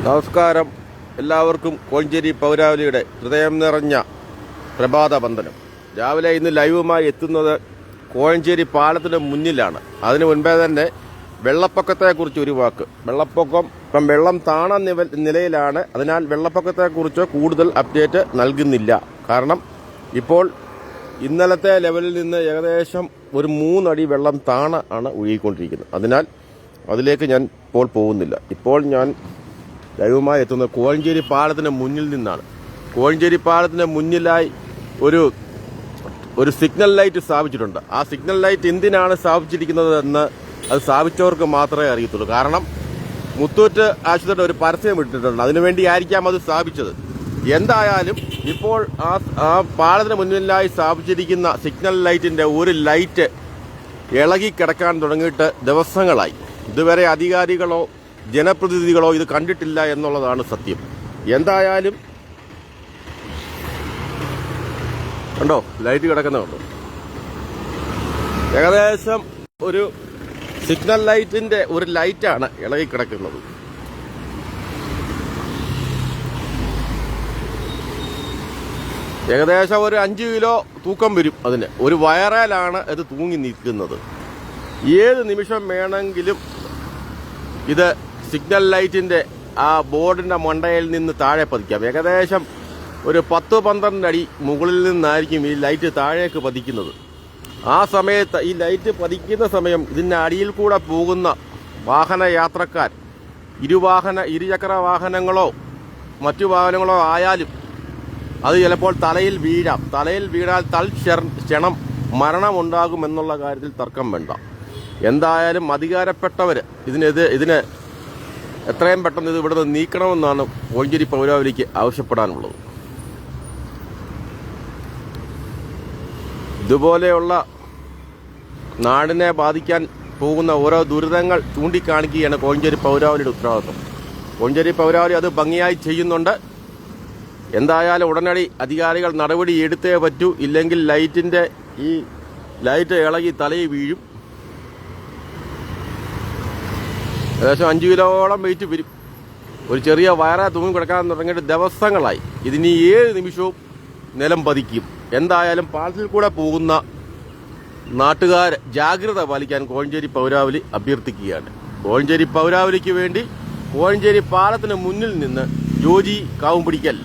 നമസ്കാരം. എല്ലാവർക്കും കോഴഞ്ചേരി പൗരാവലിയുടെ ഹൃദയം നിറഞ്ഞ പ്രഭാത വന്ദനം. രാവിലെ ഇന്ന് ലൈവുമായി എത്തുന്നത് കോഴഞ്ചേരി പാലത്തിന് മുന്നിലാണ്. അതിനു മുൻപേ തന്നെ വെള്ളപ്പൊക്കത്തെക്കുറിച്ച് ഒരു വാക്ക്. വെള്ളപ്പൊക്കം ഇപ്പം വെള്ളം താണ നിലയിലാണ്. അതിനാൽ വെള്ളപ്പൊക്കത്തെക്കുറിച്ച് കൂടുതൽ അപ്ഡേറ്റ് നൽകുന്നില്ല. കാരണം ഇപ്പോൾ ഇന്നലത്തെ ലെവലിൽ നിന്ന് ഏകദേശം ഒരു 3 അടി വെള്ളം ആണ് ഒഴുകിക്കൊണ്ടിരിക്കുന്നത്. അതിനാൽ അതിലേക്ക് ഞാൻ ഇപ്പോൾ പോകുന്നില്ല. ഇപ്പോൾ ഞാൻ ലൈവുമായി എത്തുന്നത് കോഴഞ്ചേരി പാലത്തിന് മുന്നിൽ നിന്നാണ്. കോഴഞ്ചേരി പാലത്തിന് മുന്നിലായി ഒരു സിഗ്നൽ ലൈറ്റ് സ്ഥാപിച്ചിട്ടുണ്ട്. ആ സിഗ്നൽ ലൈറ്റ് എന്തിനാണ് സ്ഥാപിച്ചിരിക്കുന്നത് എന്ന് അത് സ്ഥാപിച്ചവർക്ക് മാത്രമേ അറിയത്തുള്ളൂ. കാരണം മുത്തൂറ്റ് ആശുപത്രിയുടെ ഒരു പരസ്യം ഇട്ടിട്ടുണ്ട്. അതിനുവേണ്ടി ആയിരിക്കാം അത് സ്ഥാപിച്ചത്. എന്തായാലും ഇപ്പോൾ ആ പാലത്തിന് മുന്നിലായി സ്ഥാപിച്ചിരിക്കുന്ന സിഗ്നൽ ലൈറ്റിന്റെ ഒരു ലൈറ്റ് ഇളകി കിടക്കാൻ തുടങ്ങിയിട്ട് ദിവസങ്ങളായി. ഇതുവരെ അധികാരികളോ ജനപ്രതിനിധികളോ ഇത് കണ്ടിട്ടില്ല എന്നുള്ളതാണ് സത്യം. എന്തായാലും കണ്ടോ, ലൈറ്റ് കിടക്കുന്നുണ്ടോ? ഏകദേശം ഒരു സിഗ്നൽ ലൈറ്റിന്റെ ഒരു ലൈറ്റാണ് ഇളകി കിടക്കുന്നത്. ഏകദേശം ഒരു 5 കിലോ തൂക്കം വരും. അതിന് ഒരു വയറേലാണ് ഇത് തൂങ്ങി നിൽക്കുന്നത്. ഏത് നിമിഷം വേണമെങ്കിലും ഇത് സിഗ്നൽ ലൈറ്റിന്റെ ആ ബോർഡിന്റെ മണ്ടയിൽ നിന്ന് താഴെ പതിക്കാം. ഏകദേശം ഒരു 10-12 അടി മുകളിൽ നിന്നായിരിക്കും ഈ ലൈറ്റ് താഴേക്ക് പതിക്കുന്നത്. ആ സമയത്ത് ഈ ലൈറ്റ് പതിക്കുന്ന സമയം ഇതിന്റെ അടിയിൽ കൂടെ പോകുന്ന വാഹന യാത്രക്കാർ ഇരുചക്ര വാഹനങ്ങളോ മറ്റു വാഹനങ്ങളോ ആയാലും അത് ചിലപ്പോൾ തലയിൽ വീഴാം. തലയിൽ വീഴാൽ തൽക്ഷണം മരണമുണ്ടാകുമെന്നുള്ള കാര്യത്തിൽ തർക്കം വേണ്ട. എന്തായാലും അധികാരപ്പെട്ടവർ ഇതിന് എത്രയും പെട്ടെന്ന് ഇത് ഇവിടെ നിന്ന് നീക്കണമെന്നാണ് കോഴഞ്ചേരി പൗരാവലിക്ക് ആവശ്യപ്പെടാനുള്ളത്. ഇതുപോലെയുള്ള നാടിനെ ബാധിക്കാൻ പോകുന്ന ഓരോ ദുരിതങ്ങൾ ചൂണ്ടിക്കാണിക്കുകയാണ് കോഴഞ്ചേരി പൗരാവലിയുടെ ഉത്തരവാദിത്വം. കോഴഞ്ചേരി പൗരാവലി അത് ഭംഗിയായി ചെയ്യുന്നുണ്ട്. എന്തായാലും ഉടനടി അധികാരികൾ നടപടി എടുത്തേ പറ്റൂ. ഇല്ലെങ്കിൽ ഈ ലൈറ്റ് ഇളകി തലയിൽ വീഴും. ഏകദേശം 5 കിലോളം വെയിറ്റ് വരും. ഒരു ചെറിയ വയറെ തൂങ്ങി കിടക്കാൻ തുടങ്ങിയിട്ട് ദിവസങ്ങളായി. ഇതിന് ഏത് നിമിഷവും നിലം പതിക്കും. എന്തായാലും പാലത്തിൽ കൂടെ പോകുന്ന നാട്ടുകാർ ജാഗ്രത പാലിക്കാൻ കോഴഞ്ചേരി പൗരാവലി അഭ്യർത്ഥിക്കുകയാണ്. കോഴഞ്ചേരി പൗരാവലിക്ക് വേണ്ടി കോഴഞ്ചേരി പാലത്തിന് മുന്നിൽ നിന്ന് ജോജി കാവുംപിടിക്കൽ.